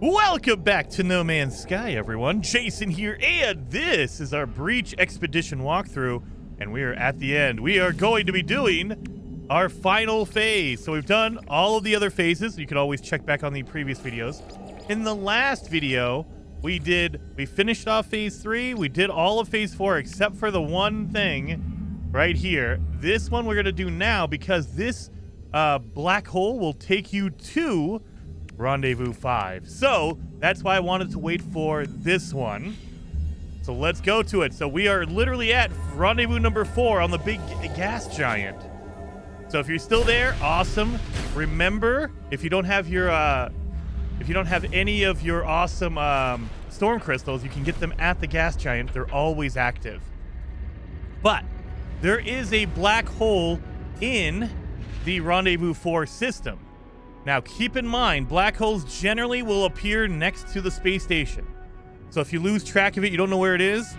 Welcome back to No Man's Sky, everyone. Jason here, and this is our Breach Expedition walkthrough, and we are at the end. We are going to be doing our final phase. So we've done all of the other phases. You can always check back on the previous videos. In the last video, we finished off phase 3. We did all of phase 4 except for the one thing right here. This one we're going to do now because this black hole will take you to Rendezvous 5. So that's why I wanted to wait for this one. So let's go to it. So we are literally at Rendezvous number 4 on the big gas giant. So if you're still there, awesome. Remember, if you don't have your any of your awesome storm crystals, you can get them at the gas giant. They're always active. But there is a black hole in the Rendezvous 4 system. Now, keep in mind, black holes generally will appear next to the space station. So if you lose track of it, you don't know where it is,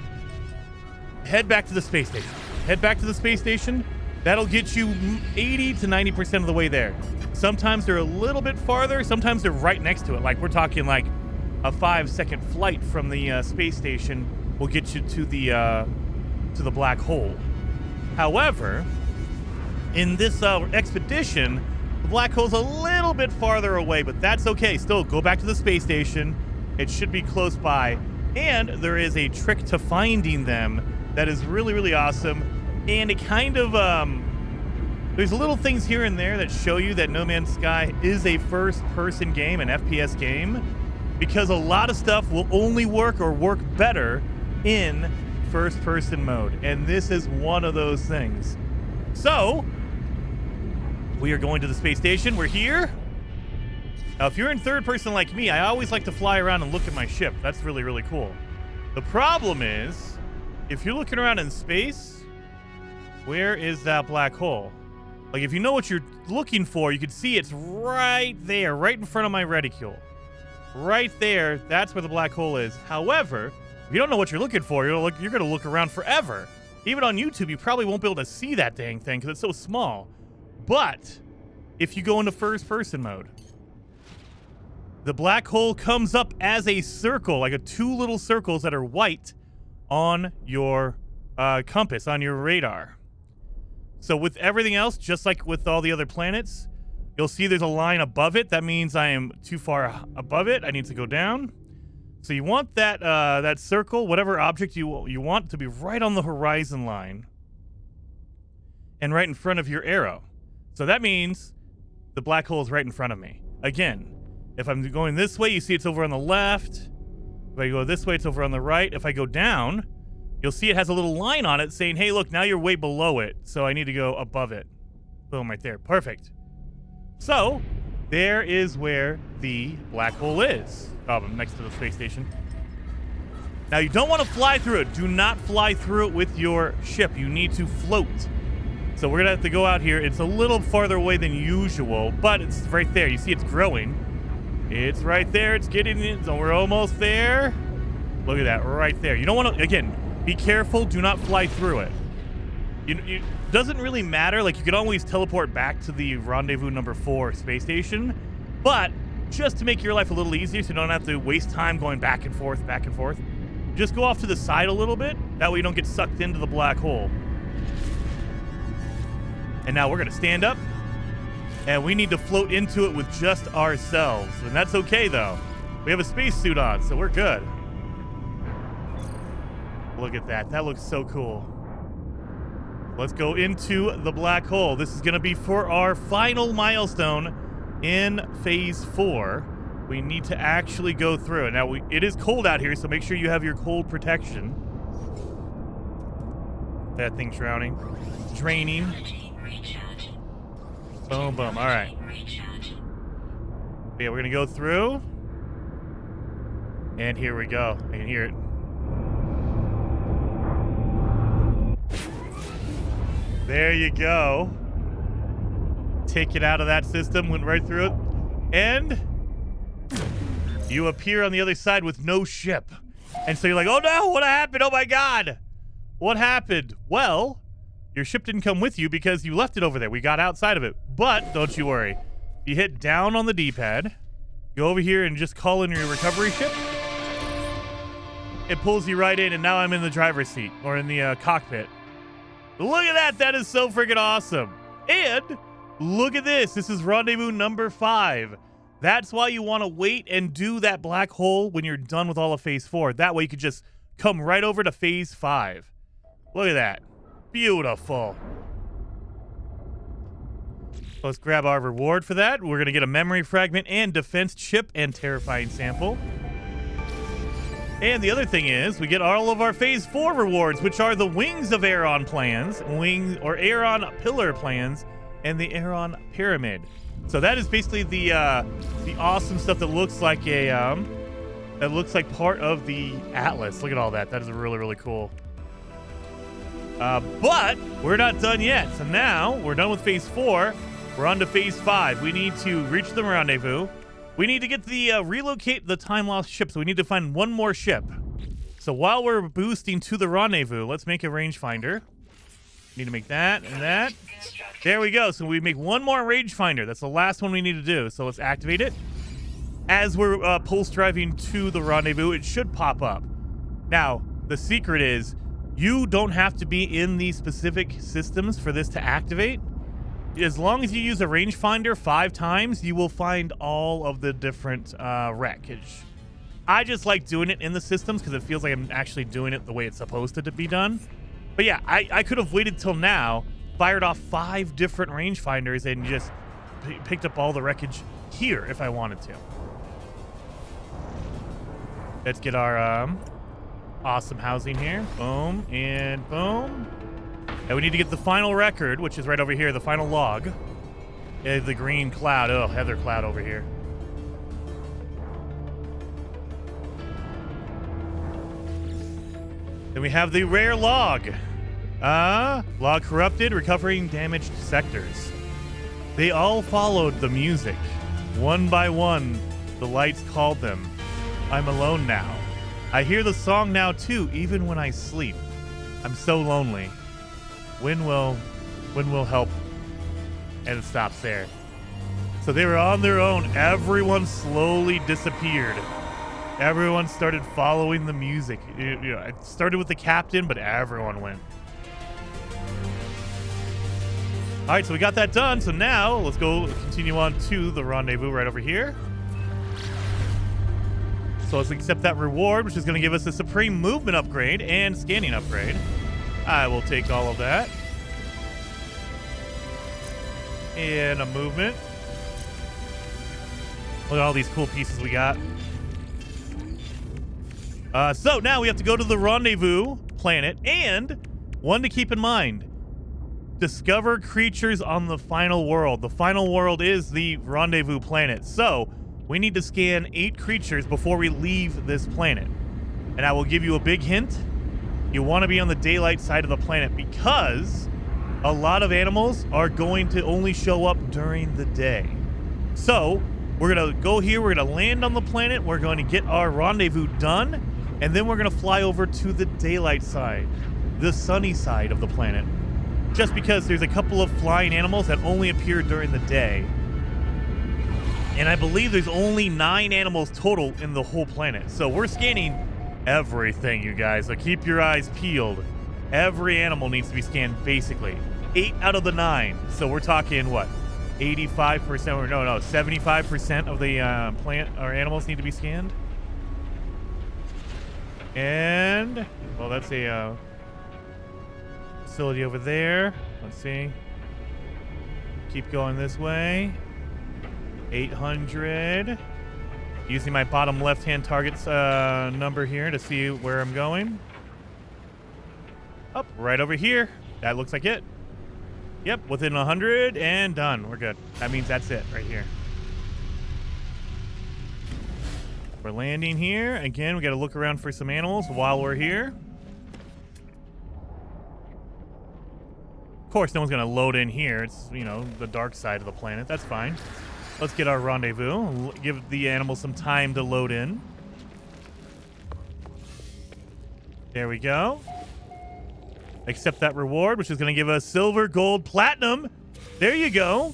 head back to the space station. Head back to the space station. That'll get you 80 to 90% of the way there. Sometimes they're a little bit farther. Sometimes they're right next to it. Like, we're talking like a 5-second flight from the space station will get you to the black hole. However, in this expedition, the black hole's a little bit farther away, but that's okay. Still, go back to the space station. It should be close by. And there is a trick to finding them that is really, really awesome. And it kind of, there's little things here and there that show you that No Man's Sky is a first-person game, an FPS game, because a lot of stuff will only work or work better in first-person mode. And this is one of those things. So we are going to the space station. We're here. Now, if you're in third person like me, I always like to fly around and look at my ship. That's really, really cool. The problem is, if you're looking around in space, where is that black hole? Like, if you know what you're looking for, you can see it's right there, right in front of my reticule. Right there, that's where the black hole is. However, if you don't know what you're looking for, you're going to look around forever. Even on YouTube, you probably won't be able to see that dang thing because it's so small. But if you go into first-person mode, the black hole comes up as a circle, like two little circles that are white on your compass, on your radar. So with everything else, just like with all the other planets, you'll see there's a line above it. That means I am too far above it. I need to go down. So you want that that circle, whatever object you want, to be right on the horizon line and right in front of your arrow. So that means the black hole is right in front of me. Again, if I'm going this way, you see it's over on the left. If I go this way, it's over on the right. If I go down, you'll see it has a little line on it saying, hey, look, now you're way below it. So I need to go above it. Boom, right there. Perfect. So there is where the black hole is. Oh, next to the space station. Now, you don't want to fly through it. Do not fly through it with your ship. You need to float. So we're going to have to go out here. It's a little farther away than usual, but it's right there. You see it's growing. It's right there. It's getting in. So we're almost there. Look at that right there. You don't want to, again, be careful. Do not fly through it. It doesn't really matter. Like, you can always teleport back to the Rendezvous number 4 space station, but just to make your life a little easier so you don't have to waste time going back and forth, just go off to the side a little bit. That way you don't get sucked into the black hole. And now we're going to stand up, and we need to float into it with just ourselves. And that's okay, though. We have a spacesuit on, so we're good. Look at that. That looks so cool. Let's go into the black hole. This is going to be for our final milestone in phase 4. We need to actually go through it. Now, it is cold out here, so make sure you have your cold protection. That thing's drowning. Draining. Boom, boom. All right. Yeah, we're going to go through. And here we go. I can hear it. There you go. Take it out of that system, went right through it. And you appear on the other side with no ship. And so you're like, oh no, what happened? Oh my God. What happened? Well, your ship didn't come with you because you left it over there. We got outside of it. But don't you worry. You hit down on the D-pad, Go over here and just call in your recovery ship. It pulls you right in, and now I'm in the driver's seat, or in the cockpit. Look at that. That is so freaking awesome. And look at this. This is rendezvous number 5. That's why you want to wait and do that black hole when you're done with all of phase 4. That way you could just come right over to phase 5. Look at that. Beautiful. Let's grab our reward for that. We're going to get a memory fragment and defense chip and terrifying sample. And the other thing is, we get all of our phase 4 rewards, which are the Wings of Aeron plans, Aeron pillar plans, and the Aeron pyramid. So that is basically the awesome stuff that looks like part of the Atlas. Look at all that. That is really, really cool. But we're not done yet. So now we're done with phase 4. We're on to phase 5. We need to reach the rendezvous. We need to get the relocate the time lost ship. So we need to find one more ship. So while we're boosting to the rendezvous, let's make a rangefinder. Need to make that and that. There we go. So we make one more rangefinder. That's the last one we need to do. So let's activate it. As we're pulse driving to the rendezvous, it should pop up. Now, the secret is you don't have to be in these specific systems for this to activate. As long as you use a rangefinder 5 times, you will find all of the different wreckage. I just like doing it in the systems because it feels like I'm actually doing it the way it's supposed to be done. But yeah, I could have waited till now, fired off 5 different rangefinders, and just picked up all the wreckage here if I wanted to. Let's get our awesome housing here. Boom and boom. And we need to get the final record, which is right over here, the final log. The green cloud. Oh, heather cloud over here. Then we have the rare log. Log corrupted, recovering damaged sectors. They all followed the music. One by one, the lights called them. I'm alone now. I hear the song now too, even when I sleep. I'm so lonely. When will help? And it stops there. So they were on their own. Everyone slowly disappeared. Everyone started following the music. It started with the captain, but everyone went. All right, so we got that done. So now let's go continue on to the rendezvous right over here. So let's accept that reward, which is going to give us a supreme movement upgrade and scanning upgrade. I will take all of that. And a movement. Look at all these cool pieces we got. So now we have to go to the rendezvous planet, and one to keep in mind. Discover creatures on the final world. The final world is the rendezvous planet. So we need to scan 8 creatures before we leave this planet. And I will give you a big hint. You want to be on the daylight side of the planet because a lot of animals are going to only show up during the day. So we're going to go here. We're going to land on the planet. We're going to get our rendezvous done. And then we're going to fly over to the daylight side, the sunny side of the planet. Just because there's a couple of flying animals that only appear during the day. And I believe there's only 9 animals total in the whole planet. So we're scanning everything, you guys. So keep your eyes peeled. Every animal needs to be scanned, basically. 8 out of the 9. So we're talking, what? 85% or no, 75% of the plant or animals need to be scanned. And, well, that's a facility over there. Let's see. Keep going this way. 800. Using my bottom left-hand target's number here to see where I'm going. Up, right over here. That looks like it. Yep, within 100 and done. We're good. That means that's it right here. We're landing here. Again, we got to look around for some animals while we're here. Of course, no one's going to load in here. It's, you know, the dark side of the planet. That's fine. Let's get our rendezvous. Give the animals some time to load in. There we go. Accept that reward, which is going to give us silver, gold, platinum. There you go.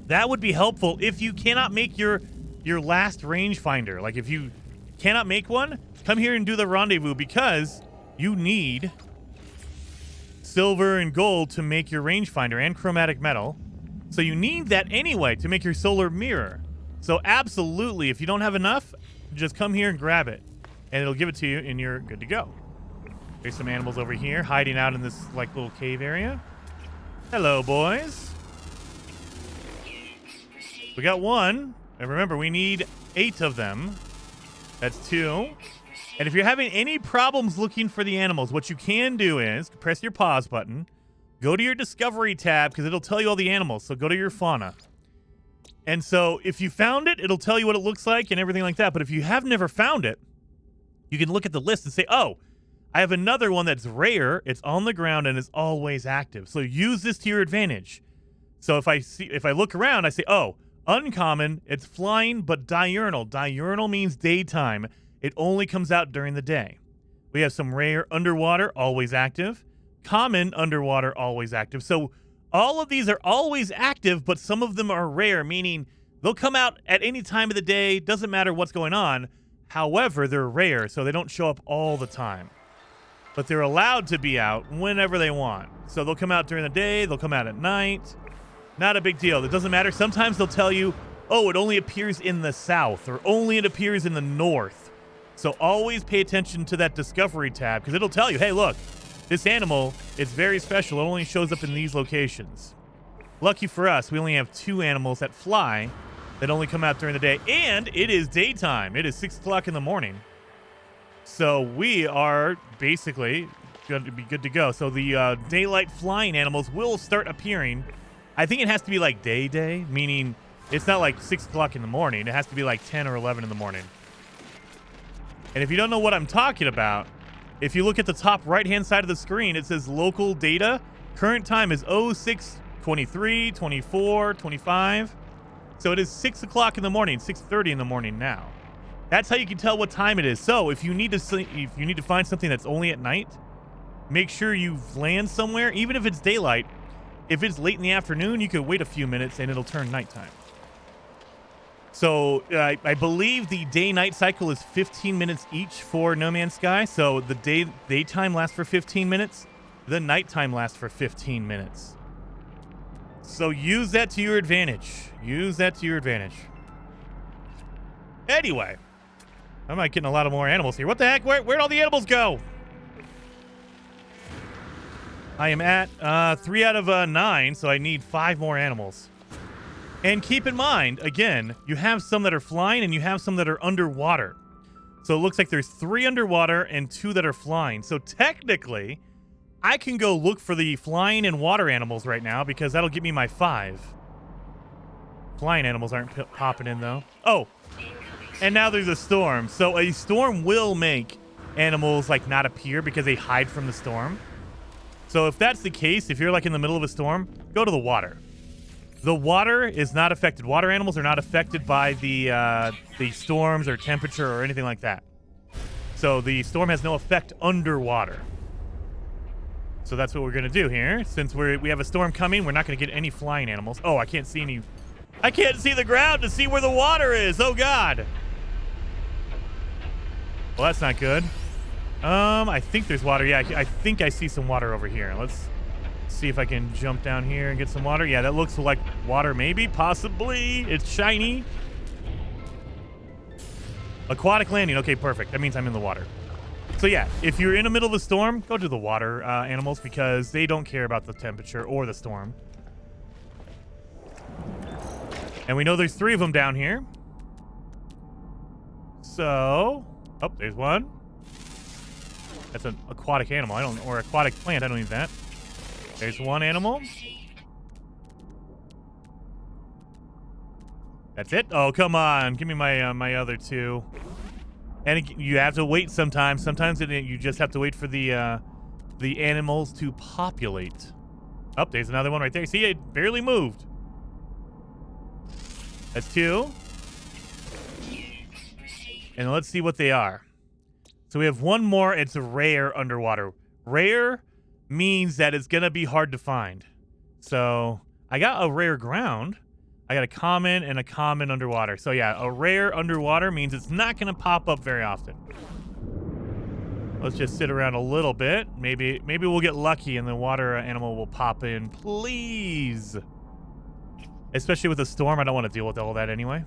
That would be helpful if you cannot make your your last rangefinder. Like, if you cannot make one, come here and do the rendezvous, because you need silver and gold to make your rangefinder and chromatic metal. So you need that anyway to make your solar mirror. So absolutely, if you don't have enough, just come here and grab it, and it'll give it to you, and you're good to go. There's some animals over here hiding out in this like little cave area. Hello, boys. We got one, and remember, we need 8 of them. That's 2. And if you're having any problems looking for the animals, what you can do is press your pause button, go to your discovery tab, because it'll tell you all the animals. So go to your fauna. And so if you found it, it'll tell you what it looks like and everything like that. But if you have never found it, you can look at the list and say, oh, I have another one that's rare, it's on the ground, and is always active. So use this to your advantage. So if I look around, I say, oh, uncommon, it's flying but diurnal. Diurnal means daytime. It only comes out during the day. We have some rare underwater, always active. Common underwater, always active. So all of these are always active, but some of them are rare, meaning they'll come out at any time of the day, doesn't matter what's going on. However, they're rare, so they don't show up all the time. But they're allowed to be out whenever they want. So they'll come out during the day, they'll come out at night. Not a big deal. It doesn't matter. Sometimes they'll tell you, oh, it only appears in the south, or only it appears in the north. So always pay attention to that discovery tab, because it'll tell you, hey, look, this animal is very special. It only shows up in these locations. Lucky for us, we only have 2 animals that fly that only come out during the day, and it is daytime. It is 6 o'clock in the morning. So we are basically going to be good to go. So the daylight flying animals will start appearing. I think it has to be like day, meaning it's not like 6 o'clock in the morning. It has to be like 10 or 11 in the morning. And if you don't know what I'm talking about, if you look at the top right-hand side of the screen, it says local data. Current time is 06:23, 24, 25. So it is 6 o'clock in the morning, 6:30 in the morning now. That's how you can tell what time it is. So if you need to find something that's only at night, make sure you land somewhere, even if it's daylight. If it's late in the afternoon, you could wait a few minutes and it'll turn nighttime. So I believe the day-night cycle is 15 minutes each for No Man's Sky. So the daytime lasts for 15 minutes. The nighttime lasts for 15 minutes. So use that to your advantage. Use that to your advantage. Anyway, I'm not getting a lot of more animals here. What the heck? Where'd all the animals go? I am at 3 out of 9, so I need 5 more animals. And keep in mind, again, you have some that are flying and you have some that are underwater. So it looks like there's 3 underwater and 2 that are flying. So technically, I can go look for the flying and water animals right now, because that'll give me my 5. Flying animals aren't popping in, though. Oh, and now there's a storm. So a storm will make animals like not appear because they hide from the storm. So if that's the case, if you're like in the middle of a storm, go to the water. The water is not affected. Water animals are not affected by the storms or temperature or anything like that. So the storm has no effect underwater. So that's what we're going to do here. Since we have a storm coming, we're not going to get any flying animals. Oh, I can't see any. I can't see the ground to see where the water is. Oh, God. Well, that's not good. I think there's water. Yeah, I think I see some water over here. Let's see if I can jump down here and get some water. Yeah, that looks like water, maybe, possibly. It's shiny. Aquatic landing. Okay, perfect. That means I'm in the water. So yeah, if you're in the middle of a storm, go to the water animals, because they don't care about the temperature or the storm. And we know there's 3 of them down here. So, oh, there's one. That's an aquatic animal. Or aquatic plant. I don't need that. There's one animal. That's it? Oh, come on. Give me my my other 2. And you have to wait sometimes. Sometimes you just have to wait for the animals to populate. Oh, there's another one right there. See, it barely moved. That's 2. And let's see what they are. So we have one more. It's rare underwater. Rare means that it's going to be hard to find. So I got a rare ground. I got a common and a common underwater. So yeah, a rare underwater means it's not going to pop up very often. Let's just sit around a little bit. Maybe we'll get lucky and the water animal will pop in. Please. Especially with a storm, I don't want to deal with all that anyway.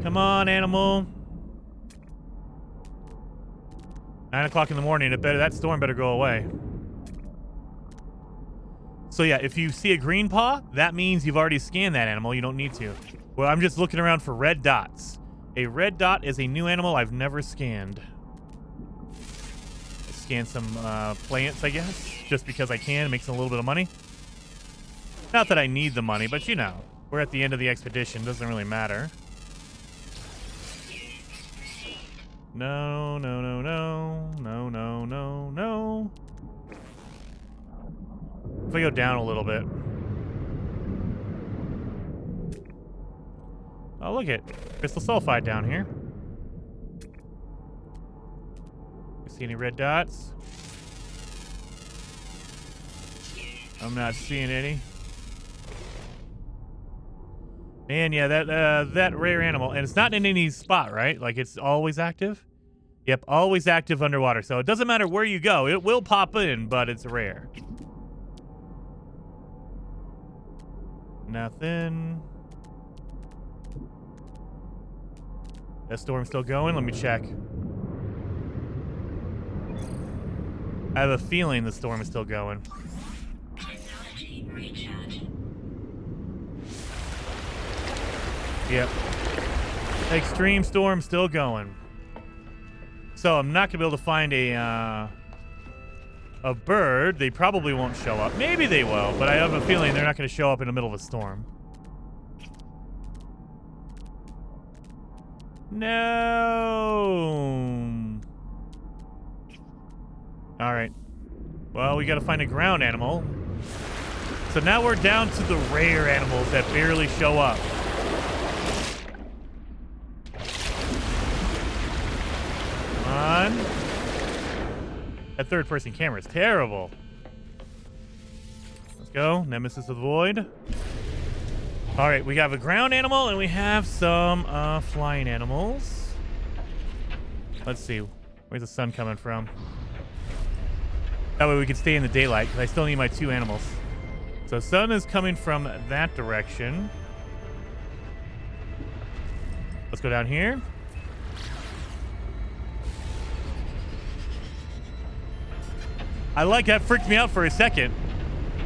Come on, animal. 9 o'clock in the morning. That storm better go away. So yeah, if you see a green paw, that means you've already scanned that animal. You don't need to. Well, I'm just looking around for red dots. A red dot is a new animal I've never scanned. Scan some plants, I guess, just because I can. It makes a little bit of money. Not that I need the money, but you know, we're at the end of the expedition. Doesn't really matter. No, no, no, no, no, no, no, no. If I go down a little bit. Oh, look at crystal sulfide down here. You see any red dots? I'm not seeing any. Man, yeah, that rare animal, and it's not in any spot, right? Like it's always active? Yep, always active underwater. So it doesn't matter where you go, it will pop in, but it's rare. Nothing. That storm's still going? Let me check. I have a feeling the storm is still going. Technology recharge. Yep. Extreme storm still going. So I'm not gonna be able to find a bird. They probably won't show up. Maybe they will, but I have a feeling they're not gonna show up in the middle of a storm. No. All right. Well, we got to find a ground animal. So now we're down to the rare animals that barely show up. Come on. That third-person camera is terrible. Let's go. Nemesis of the Void. All right, we have a ground animal and we have some flying animals. Let's see. Where's the sun coming from? That way we can stay in the daylight because I still need my 2 animals. So sun is coming from that direction. Let's go down here. I like that freaked me out for a second.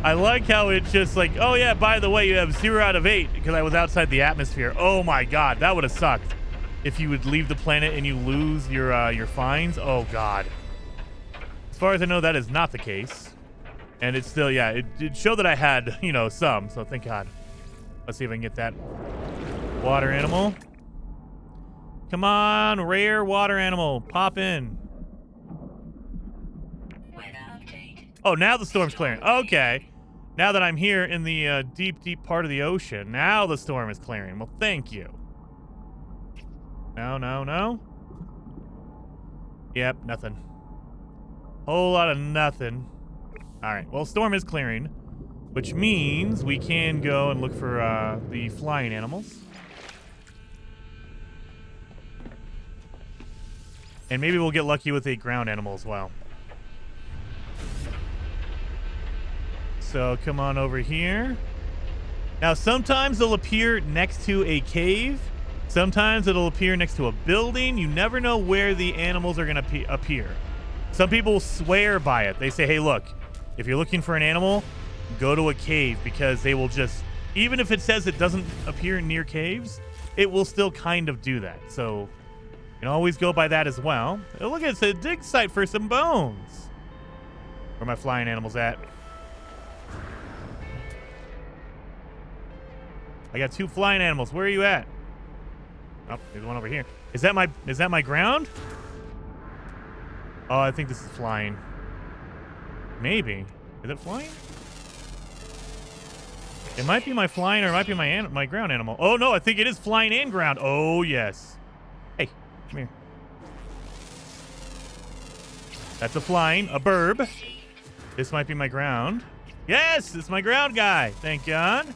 I like how it's just like, oh yeah, by the way, you have 0 out of 8 because I was outside the atmosphere. Oh my god, that would have sucked if you would leave the planet and you lose your finds. Oh god. As far as I know, that is not the case. And it's still, yeah, it showed that I had, you know, some, so thank god. Let's see if I can get that water animal. Come on, rare water animal, pop in. Oh, now the storm's clearing. Okay. Now that I'm here in the deep, deep part of the ocean, now the storm is clearing. Well, thank you. No, no, no. Yep, nothing. Whole lot of nothing. All right, well, storm is clearing, which means we can go and look for the flying animals. And maybe we'll get lucky with a ground animal as well. So come on over here. Now, sometimes they'll appear next to a cave. Sometimes it'll appear next to a building. You never know where the animals are going to appear. Some people swear by it. They say, hey, look, if you're looking for an animal, go to a cave because they will just, even if it says it doesn't appear near caves, it will still kind of do that. So you can always go by that as well. Oh, look, it's a dig site for some bones. Where are my flying animals at? I got 2 flying animals. Where are you at? Oh, there's one over here. Is that my ground? Oh, I think this is flying. Maybe. Is it flying? It might be my flying or it might be my ground animal. Oh no, I think it is flying and ground. Oh yes. Hey, come here. That's a flying, a burb. This might be my ground. Yes, it's my ground guy. Thank God.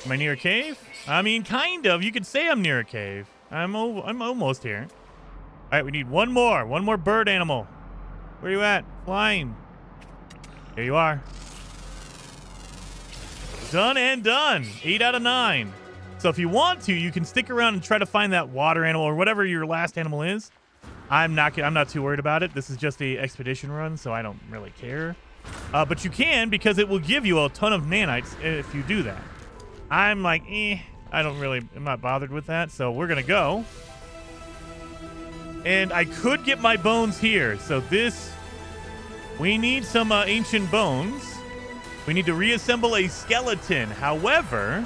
Am I near a cave? I mean, kind of. You could say I'm near a cave. I'm almost here. All right, we need one more bird animal. Where you at? Flying. There you are. Done and done. 8 out of 9. So if you want to, you can stick around and try to find that water animal or whatever your last animal is. I'm not too worried about it. This is just a expedition run, so I don't really care. But you can, because it will give you a ton of nanites if you do that. I'm like, I'm not bothered with that. So we're going to go. And I could get my bones here. So we need some ancient bones. We need to reassemble a skeleton. However,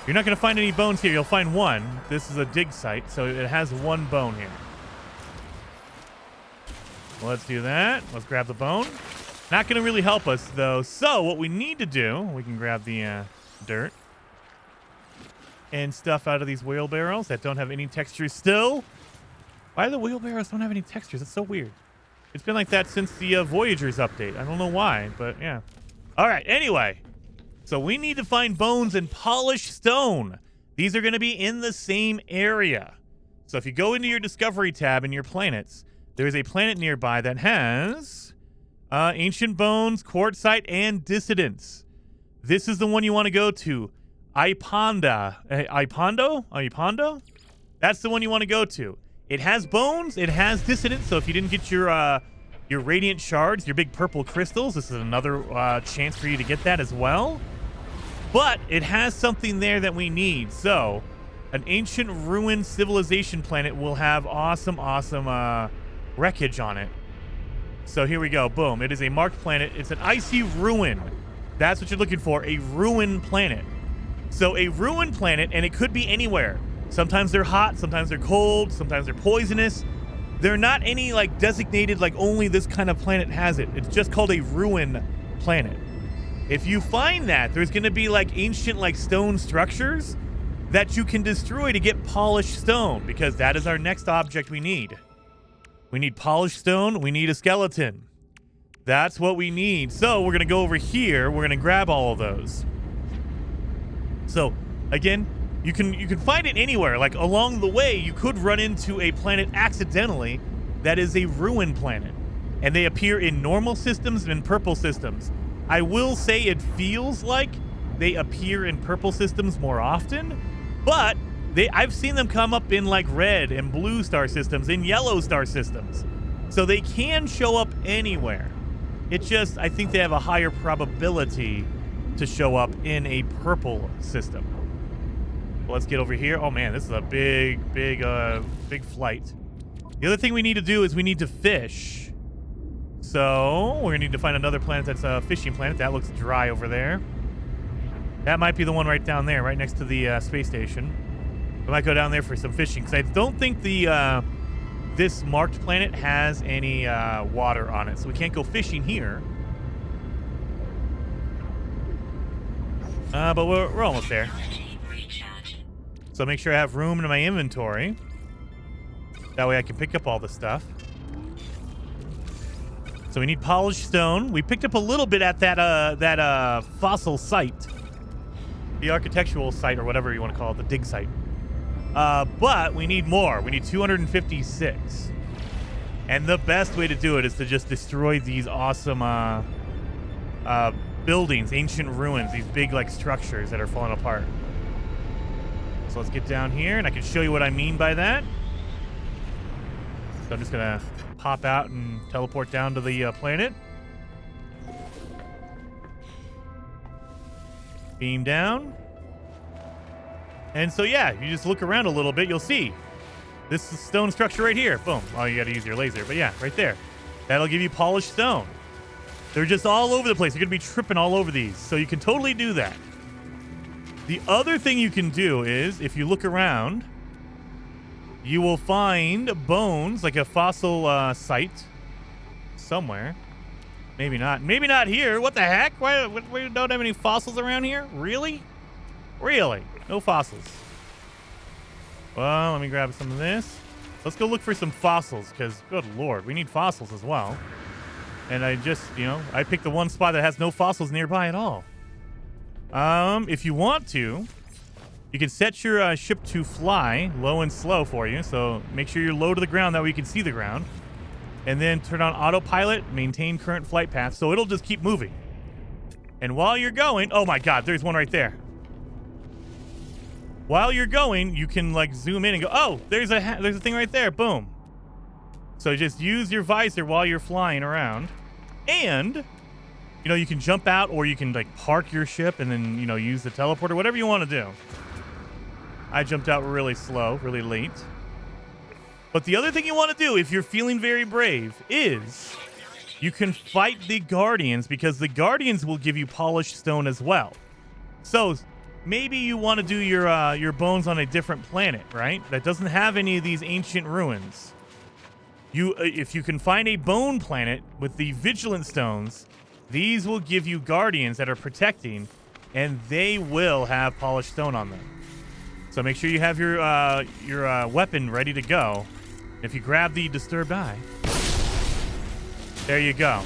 you're not going to find any bones here. You'll find one. This is a dig site, so it has one bone here. Well, let's do that. Let's grab the bone. Not going to really help us, though. So what we need to do, we can grab the dirt and stuff out of these wheelbarrows that don't have any textures still. Why the wheelbarrows don't have any textures? It's so weird. It's been like that since the Voyagers update. I don't know why, but yeah. All right, anyway. So we need to find bones and polished stone. These are going to be in the same area. So if you go into your Discovery tab in your planets, there is a planet nearby that has ancient bones, quartzite, and dissidents. This is the one you want to go to. Ipondo? That's the one you want to go to. It has bones. It has dissidents. So if you didn't get your radiant shards, your big purple crystals, this is another chance for you to get that as well. But it has something there that we need. So an ancient ruined civilization planet will have awesome wreckage on it. So here we go. Boom. It is a marked planet. It's an icy ruin. That's what you're looking for. A ruined planet. So a ruined planet, and it could be anywhere. Sometimes they're hot. Sometimes they're cold. Sometimes they're poisonous. They're not any like designated like only this kind of planet has it. It's just called a ruin planet. If you find that, there's going to be like ancient like stone structures that you can destroy to get polished stone, because that is our next object we need. We need polished stone. We need a skeleton. That's what we need. So we're going to go over here. We're going to grab all of those. So again, you can find it anywhere. Like along the way, you could run into a planet accidentally that is a ruin planet. And they appear in normal systems and in purple systems. I will say it feels like they appear in purple systems more often, but I've seen them come up in like red and blue star systems, in yellow star systems. So they can show up anywhere. It's just, I think they have a higher probability to show up in a purple system. Well, let's get over here. Oh man, this is a big flight. The other thing we need to do is we need to fish. So we're gonna need to find another planet that's a fishing planet. That looks dry over there. That might be the one right down there, right next to the space station. We might go down there for some fishing, because I don't think this marked planet has any water on it, so we can't go fishing here. But we're almost there. So make sure I have room in my inventory. That way I can pick up all the stuff. So we need polished stone. We picked up a little bit at that fossil site. The architectural site, or whatever you want to call it, the dig site. But we need more. We need 256. And the best way to do it is to just destroy these awesome buildings, ancient ruins, these big like structures that are falling apart. So let's get down here, and I can show you what I mean by that. So I'm just gonna pop out and teleport down to the planet. Beam down. And so yeah, you just look around a little bit, you'll see this stone structure right here. Boom. Oh, you gotta use your laser, but yeah, right there. That'll give you polished stone. They're just all over the place. You're gonna be tripping all over these, so you can totally do that. The other thing you can do is, if you look around, you will find bones, like a fossil site somewhere. Maybe not. Maybe not here. What the heck? Why we don't have any fossils around here? Really? Really? No fossils. Well, let me grab some of this. Let's go look for some fossils, because, good lord, we need fossils as well. And I just, I picked the one spot that has no fossils nearby at all. If you want to, you can set your ship to fly low and slow for you. So make sure you're low to the ground, that way you can see the ground. And then turn on autopilot, maintain current flight path, so it'll just keep moving. And while you're going, oh my God, there's one right there. While you're going, you can like zoom in and go, oh, there's a thing right there, boom. So just use your visor while you're flying around. And, you can jump out, or you can like park your ship and then, use the teleporter, whatever you want to do. I jumped out really slow, really late. But the other thing you want to do, if you're feeling very brave, is you can fight the Guardians, because the Guardians will give you polished stone as well. So maybe you want to do your bones on a different planet, right? That doesn't have any of these ancient ruins. If you can find a bone planet with the vigilant stones, these will give you Guardians that are protecting, and they will have polished stone on them. So make sure you have your weapon ready to go. If you grab the disturbed eye, there you go.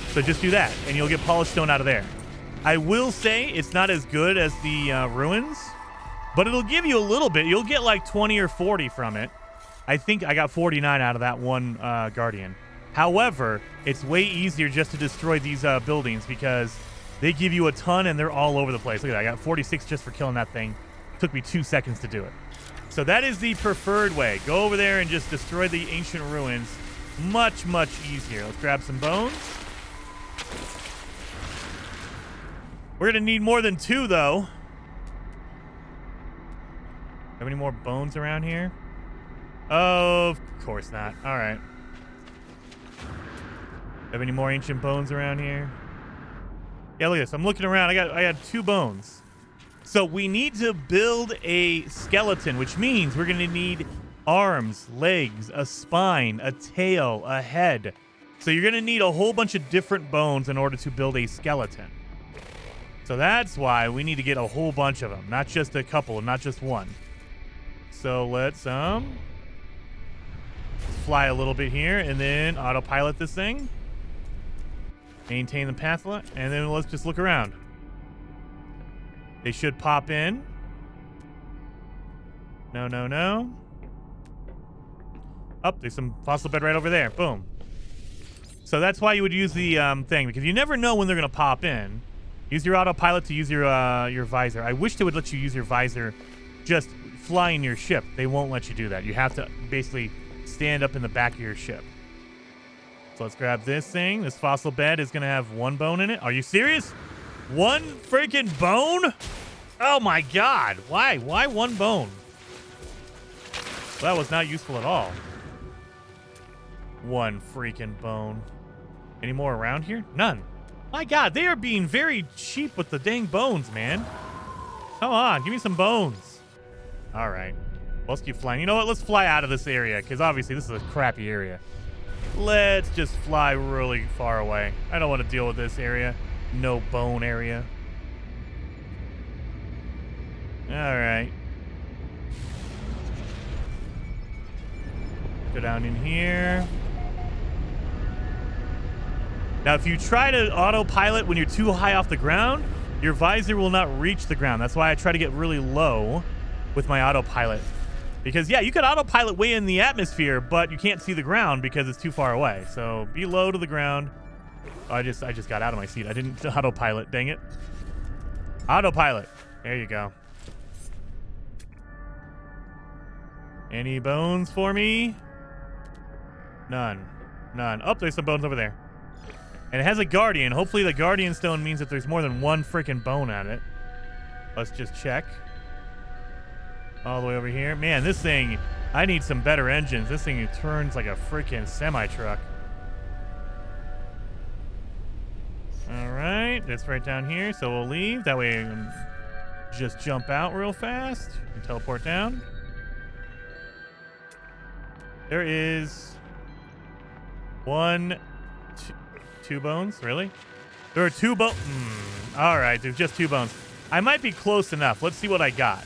So just do that, and you'll get polished stone out of there. I will say it's not as good as the ruins, but it'll give you a little bit. You'll get like 20 or 40 from it. I think I got 49 out of that one Guardian. However, it's way easier just to destroy these buildings, because they give you a ton and they're all over the place. Look at that. I got 46 just for killing that thing. Took me 2 seconds to do it. So that is the preferred way. Go over there and just destroy the ancient ruins. Much, much easier. Let's grab some bones. We're going to need more than 2, though. Have any more bones around here? Oh, of course not. All right. Have any more ancient bones around here? Yeah, look at this. I'm looking around. I got 2 bones. So we need to build a skeleton, which means we're going to need arms, legs, a spine, a tail, a head. So you're going to need a whole bunch of different bones in order to build a skeleton. So that's why we need to get a whole bunch of them, not just a couple, not just one. So let's fly a little bit here and then autopilot this thing. Maintain the path, and then let's just look around. They should pop in. No, no, no. Oh, there's some fossil bed right over there. Boom. So that's why you would use the thing, because you never know when they're going to pop in. Use your autopilot to use your visor. I wish they would let you use your visor just flying your ship. They won't let you do that. You have to basically stand up in the back of your ship. So let's grab this thing. This fossil bed is going to have 1 bone in it. Are you serious? 1 freaking bone? Oh my God. Why? Why 1 bone? Well, that was not useful at all. 1 freaking bone. Any more around here? None. My God, they are being very cheap with the dang bones, man. Come on, give me some bones. All right. Let's keep flying. You know what? Let's fly out of this area, because obviously this is a crappy area. Let's just fly really far away. I don't want to deal with this area. No bone area. All right. Go down in here. Now, if you try to autopilot when you're too high off the ground, your visor will not reach the ground. That's why I try to get really low with my autopilot. Because, yeah, you could autopilot way in the atmosphere, but you can't see the ground because it's too far away. So be low to the ground. Oh, I just got out of my seat. I didn't autopilot. Dang it. Autopilot. There you go. Any bones for me? None. None. Oh, there's some bones over there. And it has a guardian. Hopefully the guardian stone means that there's more than 1 freaking bone on it. Let's just check. All the way over here. Man, this thing, I need some better engines. This thing turns like a freaking semi-truck. All right, that's right down here. So we'll leave. That way I can just jump out real fast and teleport down. There is 1, 2 bones. Really? There are 2 bones. All right, there's just 2 bones. I might be close enough. Let's see what I got.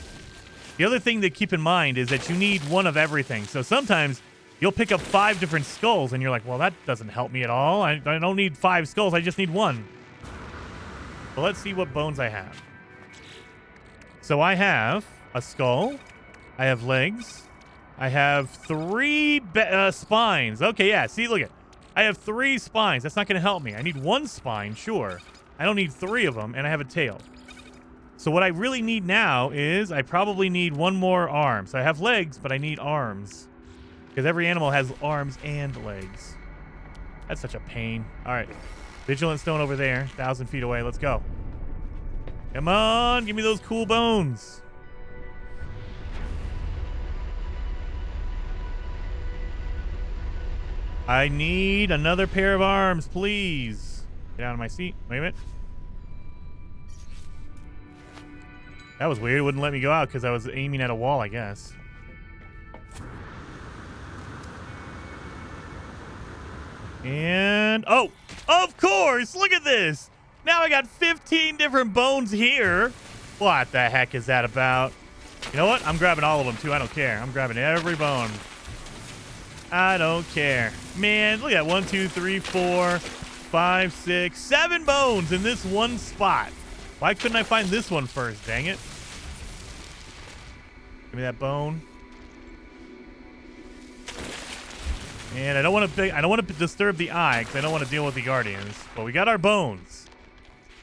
The other thing to keep in mind is that you need 1 of everything. So sometimes you'll pick up 5 different skulls, and you're like, well, that doesn't help me at all. I don't need 5 skulls. I just need 1. Well, let's see what bones I have. So I have a skull. I have legs. I have 3 spines. Okay, yeah. See, look at. I have 3 spines. That's not going to help me. I need 1 spine, sure. I don't need 3 of them, and I have a tail. So what I really need now is I probably need 1 more arm. So I have legs, but I need arms. Because every animal has arms and legs. That's such a pain. All right. Vigilant stone over there. 1,000 feet away. Let's go. Come on. Give me those cool bones. I need another pair of arms, please. Get out of my seat. Wait a minute. That was weird. It wouldn't let me go out because I was aiming at a wall, I guess. And, oh, of course. Look at this. Now I got 15 different bones here. What the heck is that about? You know what? I'm grabbing all of them, too. I don't care. I'm grabbing every bone. I don't care. Man, look at that. 1, 2, 3, 4, 5, 6, 7 bones in this one spot. Why couldn't I find this one first? Dang it. Give me that bone. And I don't want to disturb the eye because I don't want to deal with the guardians. But we got our bones.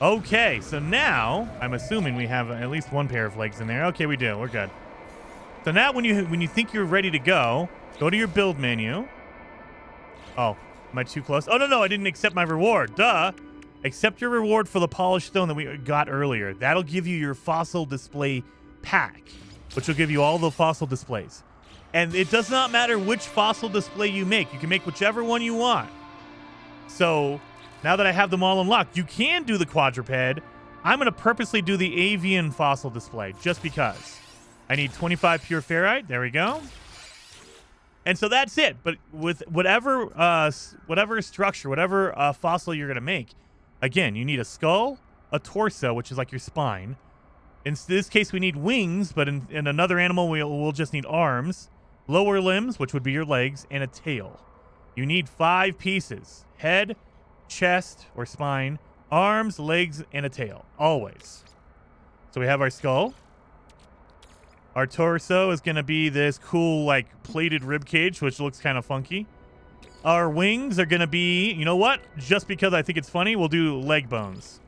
Okay, so now I'm assuming we have at least 1 pair of legs in there. Okay, we do. We're good. So now when you think you're ready to go to your build menu. Oh, am I too close? Oh, no, I didn't accept my reward. Duh. Accept your reward for the polished stone that we got earlier. That'll give you your fossil display pack, which will give you all the fossil displays. And it does not matter which fossil display you make. You can make whichever one you want. So now that I have them all unlocked, you can do the quadruped. I'm going to purposely do the avian fossil display just because. I need 25 pure ferrite. There we go. And so that's it. But with whatever structure, whatever fossil you're going to make, again, you need a skull, a torso, which is like your spine. In this case, we need wings, but in another animal, we'll just need arms, lower limbs, which would be your legs, and a tail. You need 5 pieces: head, chest, or spine, arms, legs, and a tail, always. So we have our skull. Our torso is going to be this cool, like, plated rib cage, which looks kind of funky. Our wings are going to be, you know what? Just because I think it's funny, we'll do leg bones.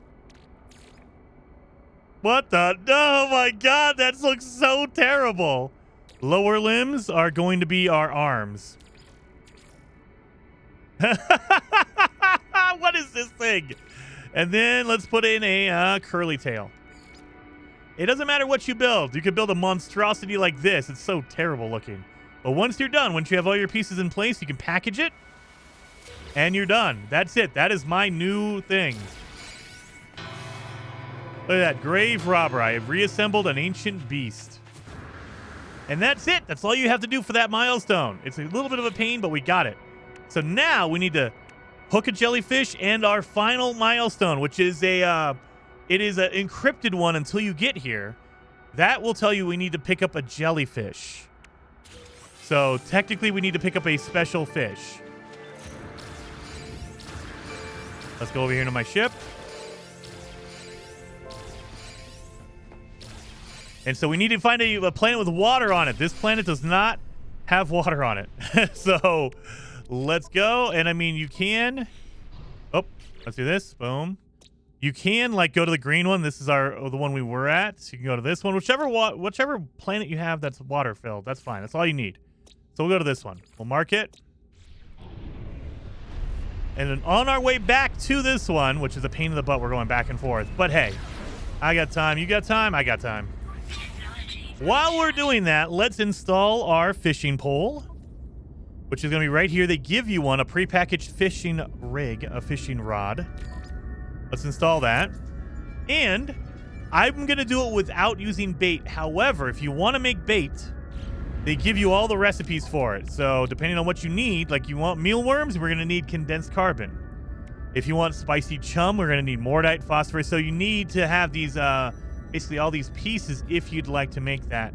What the? Oh, my God. That looks so terrible. Lower limbs are going to be our arms. What is this thing? And then let's put in a curly tail. It doesn't matter what you build. You could build a monstrosity like this. It's so terrible looking. But once you're done, once you have all your pieces in place, you can package it, and you're done. That's it. That is my new thing. Look at that. Grave robber. I have reassembled an ancient beast. And that's it. That's all you have to do for that milestone. It's a little bit of a pain, but we got it. So now we need to hook a jellyfish and our final milestone, which is it is an encrypted one until you get here. That will tell you we need to pick up a jellyfish. So technically we need to pick up a special fish. Let's go over here to my ship. And so we need to find a planet with water on it. This planet does not have water on it. So let's go. And I mean, you can. Oh, let's do this. Boom. You can like go to the green one. This is the one we were at. So you can go to this one. Whichever planet you have that's water filled. That's fine. That's all you need. So we'll go to this one. We'll mark it. And then on our way back to this one, which is a pain in the butt, we're going back and forth. But hey, I got time. You got time? I got time. While we're doing that, let's install our fishing pole, which is going to be right here. They give you one, a prepackaged fishing rig, a fishing rod. Let's install that. And I'm going to do it without using bait. However, if you want to make bait, they give you all the recipes for it. So depending on what you need, like you want mealworms, we're going to need condensed carbon. If you want spicy chum, we're going to need mordite, phosphorus. So you need to have these, basically all these pieces if you'd like to make that.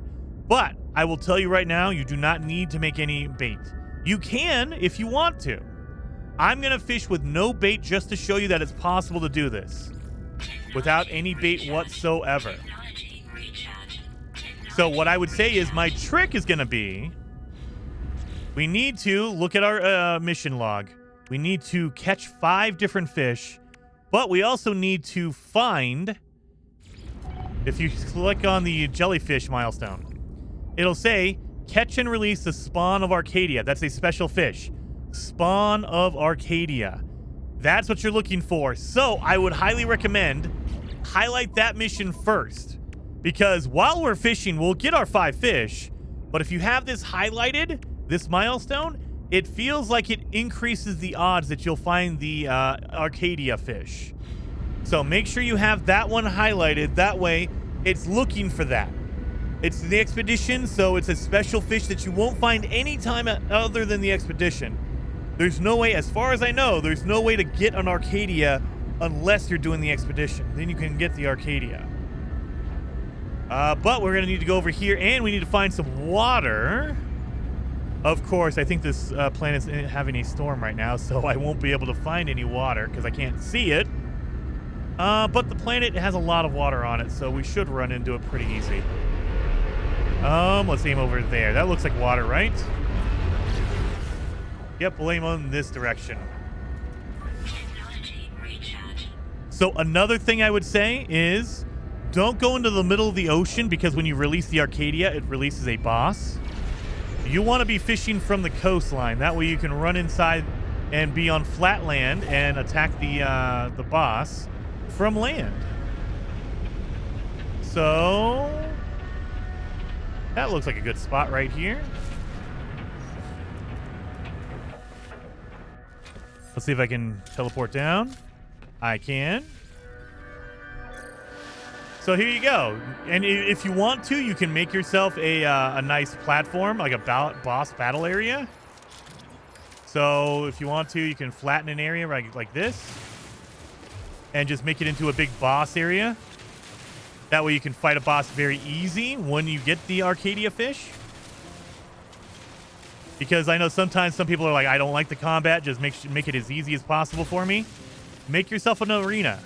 But I will tell you right now, you do not need to make any bait. You can if you want to. I'm going to fish with no bait just to show you that it's possible to do this without any bait whatsoever. So what I would say is my trick is going to be, we need to look at our mission log. We need to catch 5 different fish, but we also need to find, if you click on the jellyfish milestone, it'll say catch and release the spawn of Arcadia. That's a special fish. Spawn of Arcadia. That's what you're looking for. So I would highly recommend highlight that mission first, because while we're fishing, we'll get our 5 fish. But if you have this highlighted, this milestone, it feels like it increases the odds that you'll find the Arcadia fish. So make sure you have that one highlighted. That way it's looking for that. It's the expedition, so it's a special fish that you won't find any time other than the expedition. There's no way, as far as I know, there's no way to get an Arcadia unless you're doing the expedition. Then you can get the Arcadia. But we're going to need to go over here, and we need to find some water. Of course, I think this planet's having a storm right now, so I won't be able to find any water because I can't see it. But the planet has a lot of water on it, so we should run into it pretty easy. Let's aim over there. That looks like water, right? Yep, we'll aim on this direction. So another thing I would say is don't go into the middle of the ocean, because when you release the Arcadia, it releases a boss. You want to be fishing from the coastline. That way you can run inside and be on flat land and attack the boss from land. So that looks like a good spot right here. Let's see if I can teleport down. I can. So here you go. And if you want to, you can make yourself a nice platform, like a boss battle area. So if you want to, you can flatten an area like this and just make it into a big boss area. That way you can fight a boss very easy when you get the Arcadia fish. Because I know sometimes some people are like, I don't like the combat, just make it as easy as possible for me. Make yourself an arena.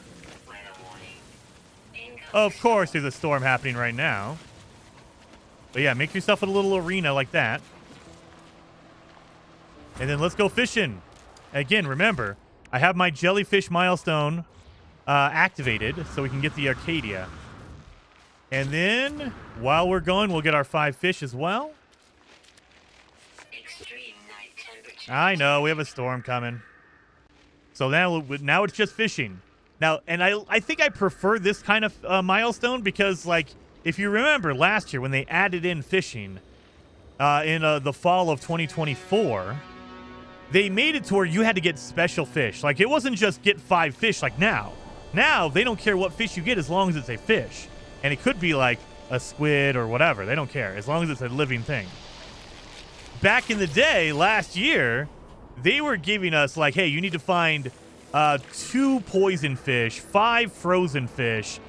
Of course, there's a storm happening right now. But yeah, make yourself a little arena like that. And then let's go fishing. Again, remember, I have my jellyfish milestone activated so we can get the Arcadia. And then, while we're going, we'll get our 5 fish as well. I know, we have a storm coming. So now it's just fishing. Now, and I think I prefer this kind of milestone because, like, if you remember last year when they added in fishing in the fall of 2024, they made it to where you had to get special fish. Like, it wasn't just get 5 fish like now. Now, they don't care what fish you get as long as it's a fish. And it could be like a squid or whatever. They don't care as long as it's a living thing. Back in the day, last year, they were giving us like, hey, you need to find 2 poison fish, 5 frozen fish,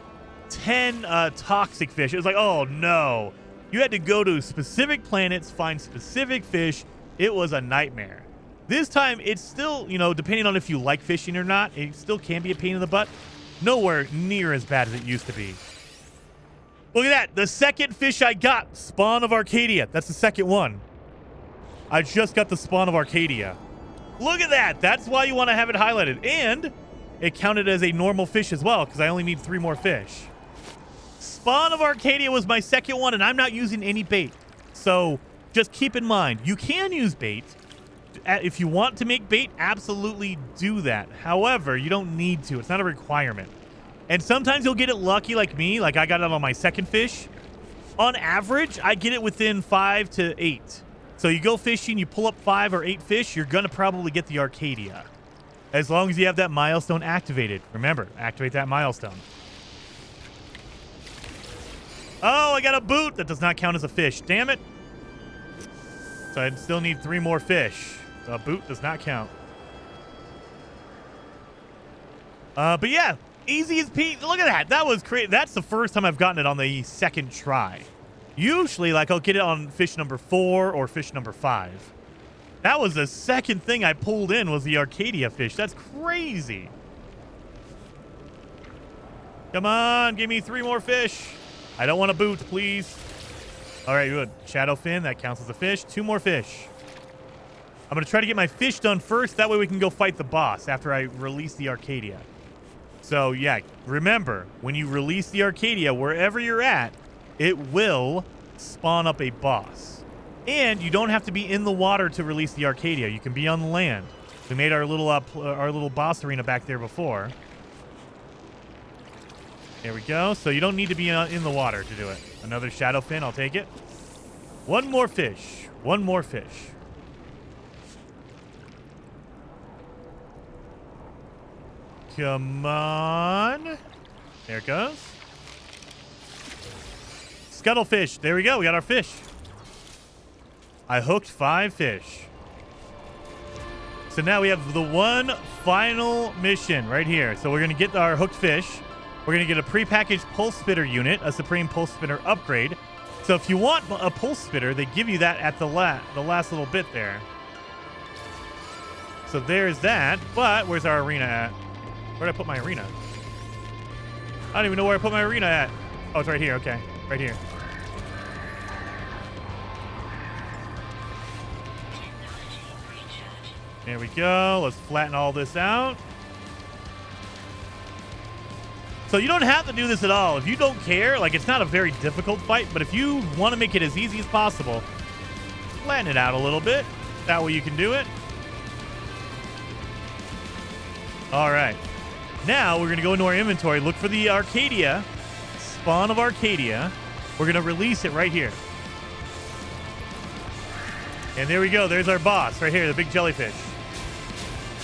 10 toxic fish. It was like, oh no. You had to go to specific planets, find specific fish. It was a nightmare. This time, it's still, you know, depending on if you like fishing or not, it still can be a pain in the butt. Nowhere near as bad as it used to be. Look at that. The second fish I got, spawn of Arcadia. That's the second one. I just got the spawn of Arcadia. Look at that. That's why you want to have it highlighted. And it counted as a normal fish as well, because I only need 3 more fish. Spawn of Arcadia was my second one, and I'm not using any bait. So just keep in mind, you can use bait. If you want to make bait, absolutely do that. However, you don't need to. It's not a requirement. And sometimes you'll get it lucky like me. Like I got it on my second fish. On average, I get it within 5 to 8. So you go fishing, you pull up 5 or 8 fish, you're going to probably get the Arcadia. As long as you have that milestone activated. Remember, activate that milestone. Oh, I got a boot. That does not count as a fish. Damn it. So I still need 3 more fish. A boot does not count. But yeah, easy as Pete. Look at that. That was crazy. That's the first time I've gotten it on the second try. Usually, like, I'll get it on fish number 4 or fish number 5. That was the second thing I pulled in was the Arcadia fish. That's crazy. Come on, give me 3 more fish. I don't want a boot, please. All right, good. Shadowfin, that counts as a fish. 2 more fish. I'm going to try to get my fish done first. That way we can go fight the boss after I release the Arcadia. So, yeah, remember, when you release the Arcadia, wherever you're at, it will spawn up a boss. And you don't have to be in the water to release the Arcadia. You can be on the land. We made our little boss arena back there before. There we go. So you don't need to be in the water to do it. Another Shadowfin, I'll take it. 1 more fish. 1 more fish. Come on. There it goes. Scuttlefish. There we go. We got our fish. I hooked 5 fish. So now we have the one final mission right here. So we're going to get our hooked fish. We're going to get a prepackaged pulse spitter unit, a supreme pulse spitter upgrade. So if you want a pulse spitter, they give you that at the last little bit there. So there's that. But where's our arena at? Where'd I put my arena? I don't even know where I put my arena at. Oh, it's right here. Okay. Right here. There we go. Let's flatten all this out. So you don't have to do this at all. If you don't care, like it's not a very difficult fight, but if you want to make it as easy as possible, flatten it out a little bit. That way you can do it. All right. Now we're going to go into our inventory, look for the Arcadia, spawn of Arcadia. We're going to release it right here. And there we go. There's our boss right here, the big jellyfish.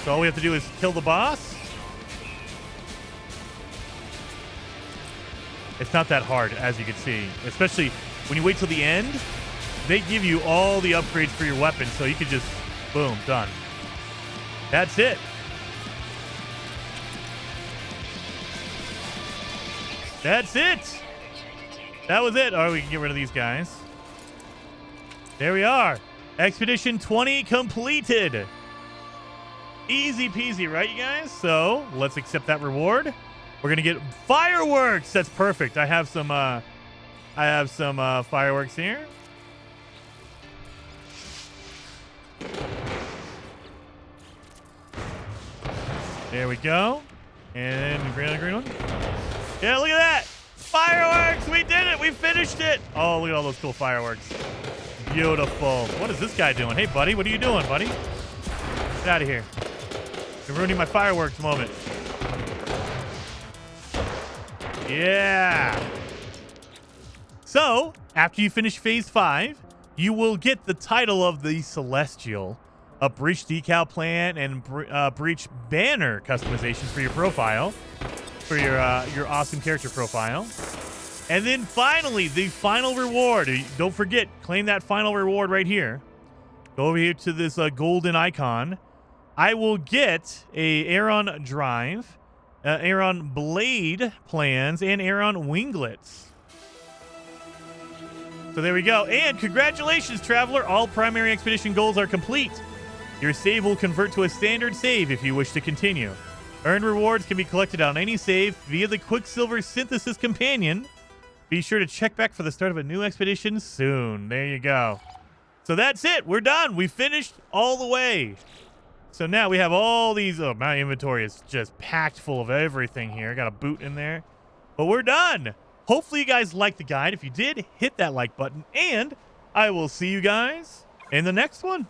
So all we have to do is kill the boss. It's not that hard, as you can see, especially when you wait till the end. They give you all the upgrades for your weapon, so you can just, boom, done. That's it. That's it. That was it. All right, we can get rid of these guys. There we are. Expedition 20 completed. Easy peasy, right, you guys? So let's accept that reward. We're gonna get fireworks. That's perfect. I have some fireworks here. There we go. And green one. Yeah, look at that. Fireworks. We did it. We finished it. Oh, look at all those cool fireworks. Beautiful. What is this guy doing? Hey, buddy. What are you doing, buddy? Get out of here. You're ruining my fireworks moment. Yeah. So, after you finish Phase 5, you will get the title of the Celestial, a Breach decal plan, and Breach banner customizations for your profile, for your awesome character profile. And then finally, the final reward. Don't forget, claim that final reward right here. Go over here to this golden icon. I will get a Aeron drive, Aeron blade plans, and Aeron winglets. So there we go. And congratulations, Traveler. All primary expedition goals are complete. Your save will convert to a standard save if you wish to continue. Earned rewards can be collected on any save via the Quicksilver Synthesis Companion. Be sure to check back for the start of a new expedition soon. There you go. So that's it. We're done. We finished all the way. So now we have all these. Oh, my inventory is just packed full of everything here. I got a boot in there. But we're done. Hopefully you guys liked the guide. If you did, hit that like button. And I will see you guys in the next one.